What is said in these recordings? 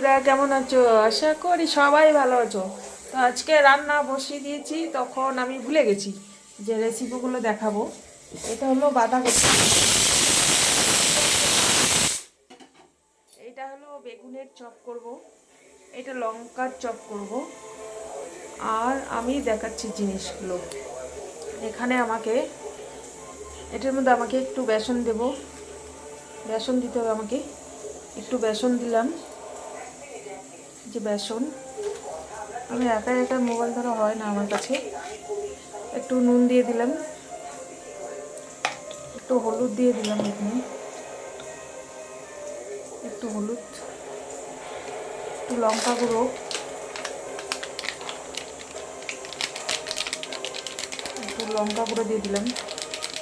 বন্ধুরা কেমন আছো? আশা করি সবাই ভালো আছো। তো আজকে রান্না বসিয়ে দিয়েছি, তখন আমি ভুলে গেছি যে রেসিপিগুলো দেখাবো। এটা হলো বাঁধাকপি, এটা হলো বেগুনের চপ করব, এটা লঙ্কার চপ করব। আর আমি দেখাচ্ছি জিনিসগুলো। এখানে এটার মধ্যে আমাকে একটু বেসন দেব, বেসন দিতে হবে আমাকে। একটু বেসন দিলাম, যে বেসন, আমি একা একা মোবাইল ধরা হয় না আমার কাছে। একটু নুন দিয়ে দিলাম, একটু হলুদ দিয়ে দিলাম, এখানে একটু হলুদ, একটু লঙ্কা গুঁড়ো, দিয়ে দিলাম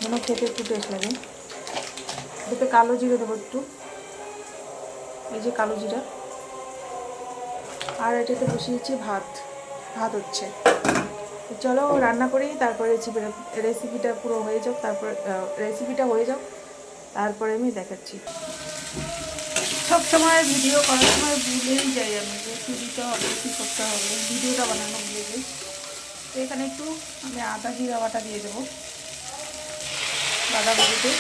যেন খেতে একটু টেস্ট লাগে। এতে কালো জিরে দেবো একটু, এই যে কালো জিরা। আর এটাতে বসিয়েছি ভাত, হচ্ছে। চলো রান্না করি, তারপরে রেসিপিটা পুরো হয়ে যাক, তারপরে আমি দেখাচ্ছি। সব সময় ভিডিও করার সময় ভুলেই যাই আমি, যে কী দিতে হবে, কী করতে হবে, ভিডিওটা বানানো ভুলে যাই। তো এখানে একটু আমি আদা জিরা বাটা দিয়ে দেবো বাঁধাকপিতে।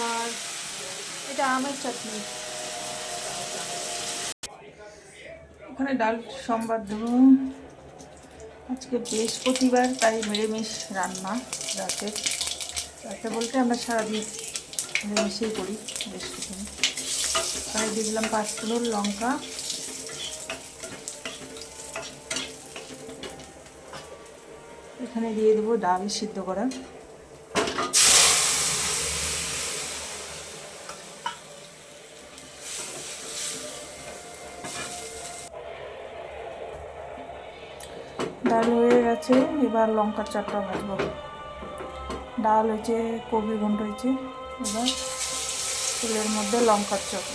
আর এটা আমের চাটনি, ওখানে ডাল সম্বাদ দেবো। আজকে বৃহস্পতিবার, তাই নিরামিষ রান্না। রাতে রাতে বলতে আমরা সারাদিন নিরামিষই করি বৃহস্পতিবার। তাই দিয়ে দিলাম 5 কিলো লঙ্কা, এখানে দিয়ে দেবো ডাল সিদ্ধ করা। ডাল হয়ে গেছে, এবার লঙ্কার চারটা ভাজবো। ডাল হয়েছে, কবি ঘন্ট হয়েছে, এবার তেলের মধ্যে লঙ্কার চপ।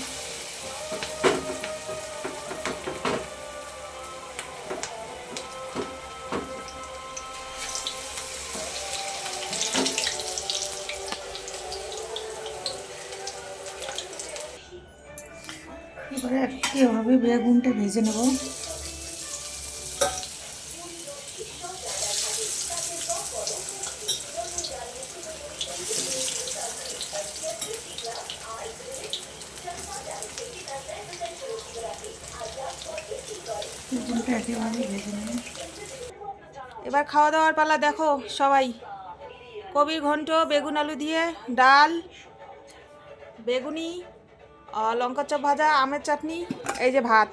এবারে এভাবে বেগুনটা ভেজে নেব। বেগুনটা একেবারে ভেজে নেব। এবার খাওয়া দাওয়ার পালা, দেখো সবাই। কবির ঘন্ট, বেগুন আলু দিয়ে ডাল, বেগুনি, লঙ্কা চপ ভাজা, আমের চাটনি, এই যে ভাত।